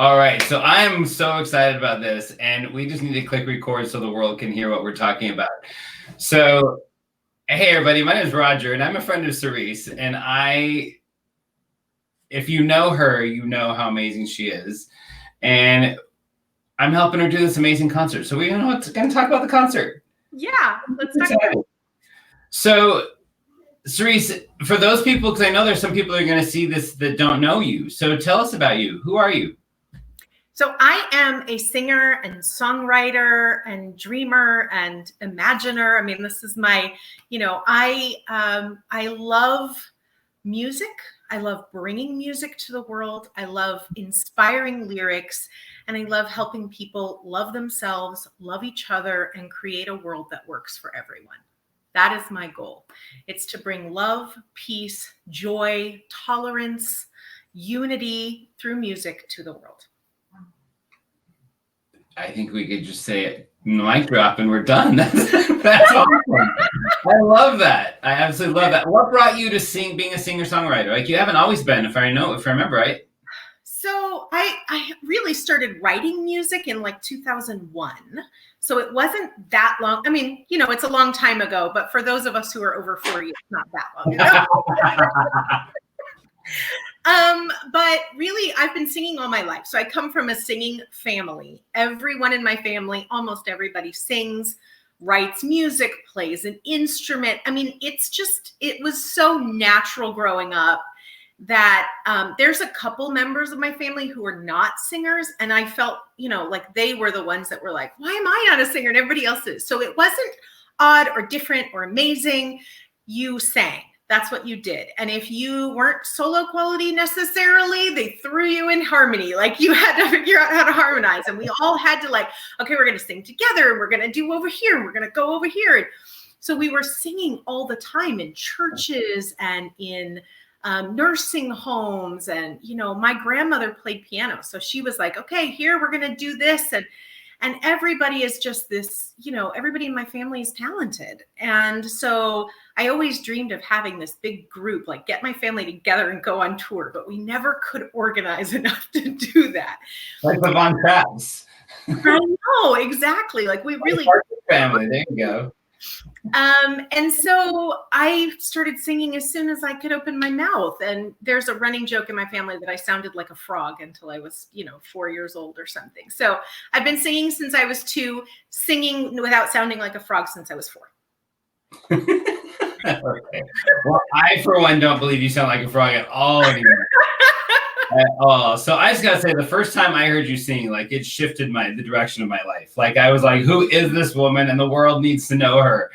All right, so I am so excited about this, and we just need to click record so the world can hear what we're talking about. So, hey everybody, my name is Roger, and I'm a friend of Cerise, and if you know her, you know how amazing she is, and I'm helping her do this amazing concert. So we're going to talk about the concert. Yeah, let's talk about it. So, Cerise, for those people, because I know there's some people that are going to see this that don't know you, so tell us about you. Who are you? So I am a singer and songwriter and dreamer and imaginer. I mean, this is my, I love music. I love bringing music to the world. I love inspiring lyrics, and I love helping people love themselves, love each other, and create a world that works for everyone. That is my goal. It's to bring love, peace, joy, tolerance, unity through music to the world. I think we could just say it, mic drop, and we're done. That's awesome. I love that. I absolutely love that. What brought you to being a singer-songwriter? Like, you haven't always been, if I remember right. So I really started writing music in like 2001. So it wasn't that long. I mean, it's a long time ago, but for those of us who are over 40, it's not that long ago. But really, I've been singing all my life. So I come from a singing family. Everyone in my family, almost everybody sings, writes music, plays an instrument. I mean, it was so natural growing up that there's a couple members of my family who are not singers. And I felt, like they were the ones that were like, why am I not a singer? And everybody else is. So it wasn't odd or different or amazing. You sang. That's what you did. And if you weren't solo quality necessarily, they threw you in harmony. Like, you had to figure out how to harmonize. And we all had to okay, we're going to sing together, and we're going to do over here, and we're going to go over here. And so we were singing all the time in churches and in nursing homes. And, my grandmother played piano. So she was like, okay, here, we're going to do this. And everybody is just this, everybody in my family is talented. And so I always dreamed of having this big group, like get my family together and go on tour, but we never could organize enough to do that. Like the Von Trapps. I know, exactly. Like, we really family. There you go. And so I started singing as soon as I could open my mouth. And there's a running joke in my family that I sounded like a frog until I was, 4 years old or something. So I've been singing since I was 2, singing without sounding like a frog since I was 4. Okay. Well, I, for one, don't believe you sound like a frog at all anymore. At all. So I just gotta say, the first time I heard you sing, like, it shifted the direction of my life. Like, I was like, who is this woman? And the world needs to know her.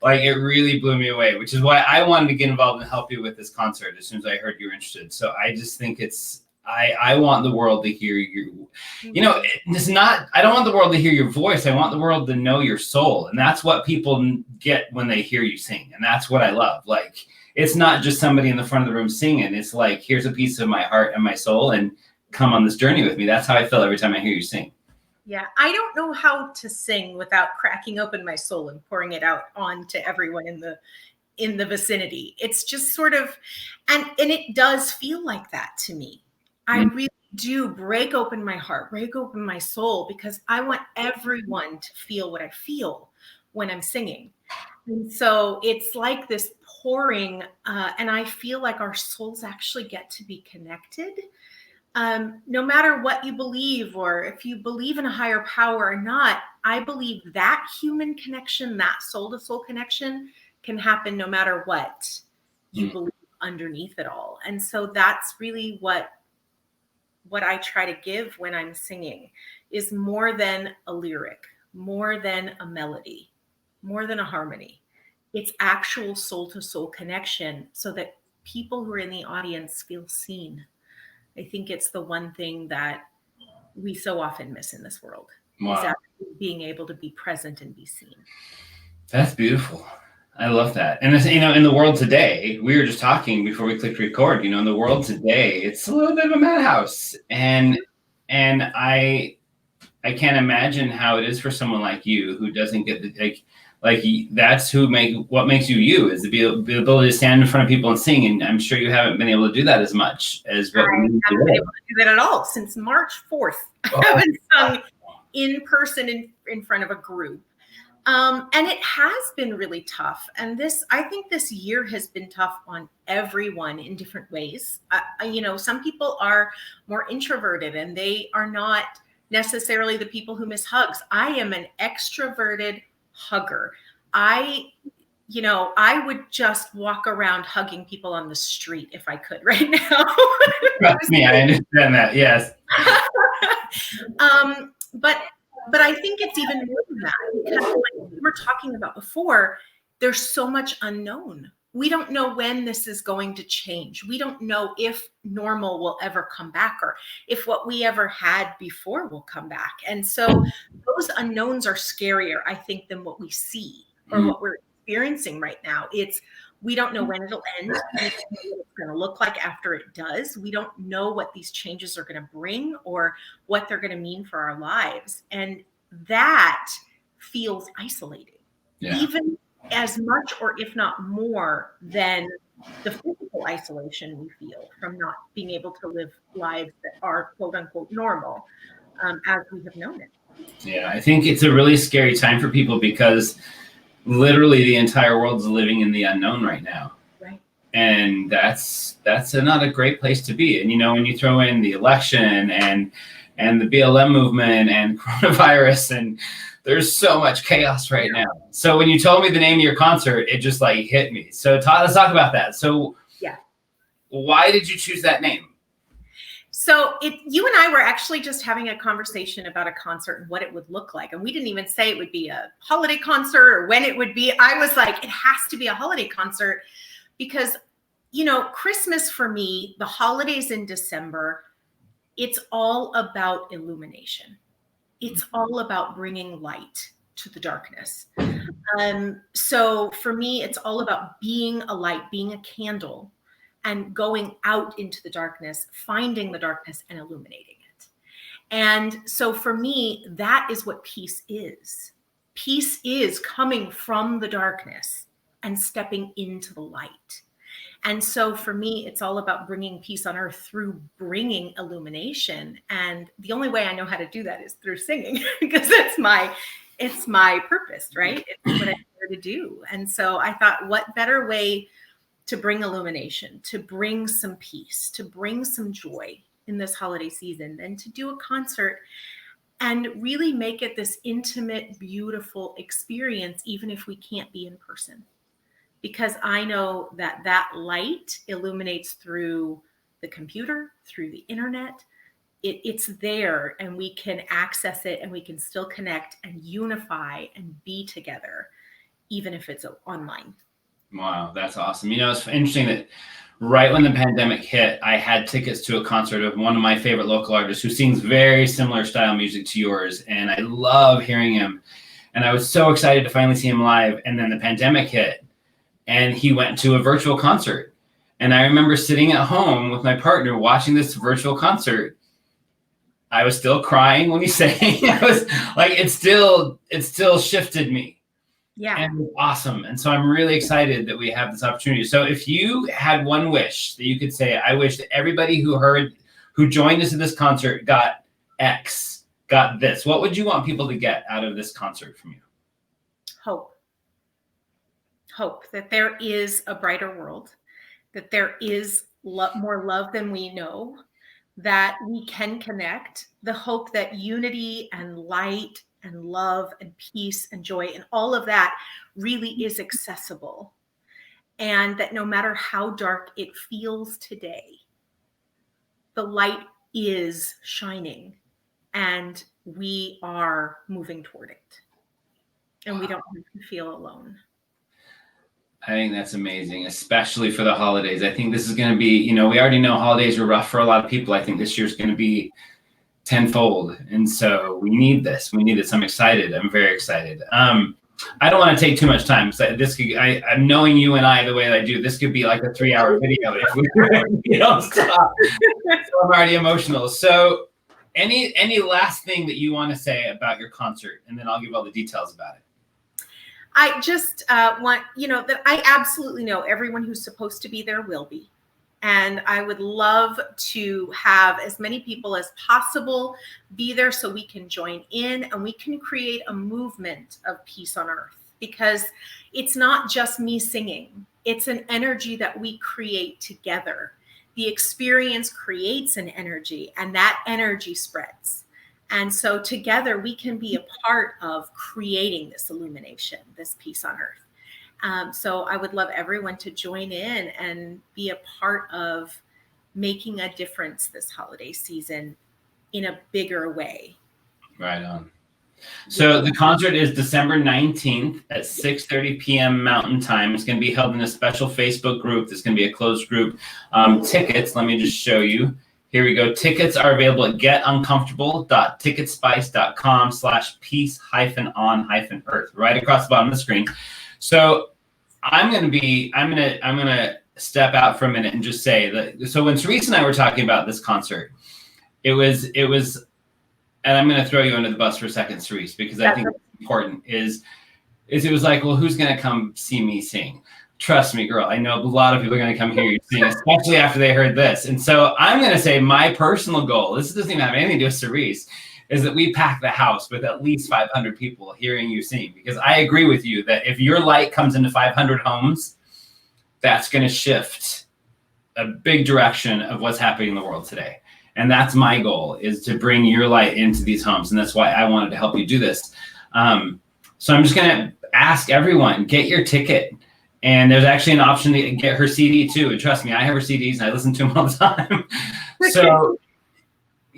Like, it really blew me away, which is why I wanted to get involved and help you with this concert as soon as I heard you were interested. So I just think I want the world to hear you. I don't want the world to hear your voice. I want the world to know your soul. And that's what people get when they hear you sing. And that's what I love. Like, it's not just somebody in the front of the room singing. It's like, here's a piece of my heart and my soul, and come on this journey with me. That's how I feel every time I hear you sing. Yeah, I don't know how to sing without cracking open my soul and pouring it out onto everyone in the vicinity. It's just sort of, and it does feel like that to me. I really do break open my heart, break open my soul, because I want everyone to feel what I feel when I'm singing. And so it's like this pouring, and I feel like our souls actually get to be connected. No matter what you believe, or if you believe in a higher power or not, I believe that human connection, that soul to soul connection, can happen no matter what you believe underneath it all. And so that's really what I try to give when I'm singing, is more than a lyric, more than a melody, more than a harmony. It's actual soul to soul connection, so that people who are in the audience feel seen. I think it's the one thing that we so often miss in this world. Wow. Is actually being able to be present and be seen. That's beautiful. I love that. And in the world today, we were just talking before we clicked record, in the world today, it's a little bit of a madhouse. And I can't imagine how it is for someone like you who doesn't get Like that's what makes you is the ability to stand in front of people and sing. And I'm sure you haven't been able to do that as much as what I haven't been able to do that at all since March 4th. I haven't sung in person in front of a group. And it has been really tough. And I think this year has been tough on everyone in different ways. Some people are more introverted and they are not necessarily the people who miss hugs. I am an extroverted hugger. I would just walk around hugging people on the street if I could right now. Trust me, I understand that. Yes. But I think it's even more than that, because like we were talking about before, there's so much unknown. We don't know when this is going to change. We don't know if normal will ever come back, or if what we ever had before will come back. And so those unknowns are scarier, I think, than what we see or what we're experiencing right now. We don't know when it'll end. We don't know what it's going to look like after it does. We don't know what these changes are going to bring or what they're going to mean for our lives. And that feels isolating, even as much or if not more than the physical isolation we feel from not being able to live lives that are quote unquote normal as we have known it. Yeah, I think it's a really scary time for people because literally the entire world is living in the unknown right now. Right. And that's not a great place to be. And, when you throw in the election and the BLM movement and coronavirus, and there's so much chaos right now. So when you told me the name of your concert, it just like hit me. So let's talk about that. So why did you choose that name? So you and I were actually just having a conversation about a concert and what it would look like. And we didn't even say it would be a holiday concert or when it would be. I was like, it has to be a holiday concert because, Christmas for me, the holidays in December, it's all about illumination. It's all about bringing light to the darkness. So for me, it's all about being a light, being a candle, and going out into the darkness, finding the darkness and illuminating it. And so for me, that is what peace is. Peace is coming from the darkness and stepping into the light. And so for me, it's all about bringing peace on earth through bringing illumination. And the only way I know how to do that is through singing, because it's my purpose, right? It's what I'm here to do. And so I thought, what better way to bring illumination, to bring some peace, to bring some joy in this holiday season than to do a concert and really make it this intimate, beautiful experience, even if we can't be in person. Because I know that light illuminates through the computer, through the internet. It's there and we can access it and we can still connect and unify and be together, even if it's online. Wow, that's awesome. It's interesting that right when the pandemic hit, I had tickets to a concert of one of my favorite local artists who sings very similar style music to yours. And I love hearing him. And I was so excited to finally see him live. And then the pandemic hit and he went to a virtual concert. And I remember sitting at home with my partner watching this virtual concert. I was still crying when he sang. I was like, it still shifted me. Yeah. And it was awesome. And so I'm really excited that we have this opportunity. So if you had one wish that you could say, I wish that everybody who joined us at this concert got X, got this, what would you want people to get out of this concert from you? Hope that there is a brighter world, that there is more love than we know, that we can connect, the hope that unity and light and love and peace and joy and all of that really is accessible. And that no matter how dark it feels today, the light is shining and we are moving toward it. And we don't have to feel alone. I think that's amazing, especially for the holidays. I think this is going to be, we already know holidays are rough for a lot of people. I think this year's going to be tenfold. And so we need this. I'm excited. I'm very excited. I don't want to take too much time. So I'm knowing you and I the way that I do, this could be like a 3-hour video if we don't stop. So I'm already emotional. So any last thing that you want to say about your concert, and then I'll give all the details about it. I just want, that I absolutely know everyone who's supposed to be there will be. And I would love to have as many people as possible be there so we can join in and we can create a movement of peace on earth, because it's not just me singing. It's an energy that we create together. The experience creates an energy, and that energy spreads. And so together we can be a part of creating this illumination, this peace on earth. So I would love everyone to join in and be a part of making a difference this holiday season in a bigger way. Right on. So the concert is December 19th at 6:30 p.m. Mountain Time. It's going to be held in a special Facebook group. There's going to be a closed group. Tickets, let me just show you. Here we go. Tickets are available at getuncomfortable.ticketspice.com/peace-on-earth, right across the bottom of the screen. So I'm going to step out for a minute and just say that. So when Cerise and I were talking about this concert, it was, and I'm going to throw you under the bus for a second, Cerise, because I think it's important is it was like, well, who's going to come see me sing? Trust me, girl. I know a lot of people are going to come hear you sing, especially after they heard this. And so I'm going to say my personal goal, this doesn't even have anything to do with Cerise, is that we pack the house with at least 500 people hearing you sing. Because I agree with you that if your light comes into 500 homes, that's going to shift a big direction of what's happening in the world today. And that's my goal, is to bring your light into these homes. And that's why I wanted to help you do this. So I'm just going to ask everyone, get your ticket. And there's actually an option to get her CD too. And trust me, I have her CDs and I listen to them all the time. So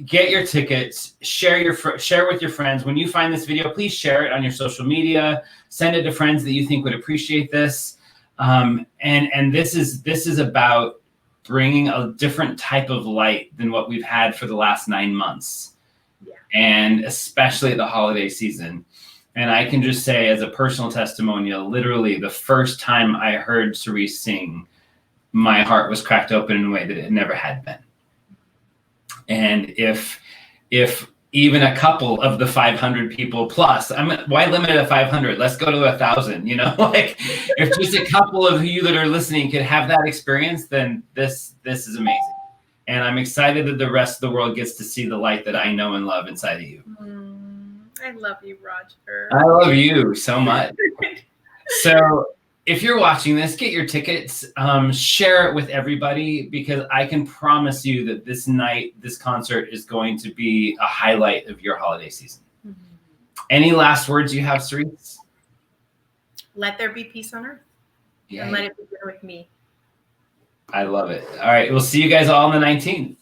get your tickets, share with your friends. When you find this video, please share it on your social media. Send it to friends that you think would appreciate this. And this is about bringing a different type of light than what we've had for the last 9 months, and especially the holiday season. And I can just say, as a personal testimonial, literally the first time I heard Cerise sing, my heart was cracked open in a way that it never had been. And if even a couple of the 500 people plus, why limit it at 500? Let's go to 1,000. Like if just a couple of you that are listening could have that experience, then this is amazing. And I'm excited that the rest of the world gets to see the light that I know and love inside of you. I love you, Roger. I love you so much. So if you're watching this, get your tickets, share it with everybody, because I can promise you that this night, this concert is going to be a highlight of your holiday season. Any last words you have, Cerise? Let there be peace on earth. And let it begin with me. I love it. All right. We'll see you guys all on the 19th.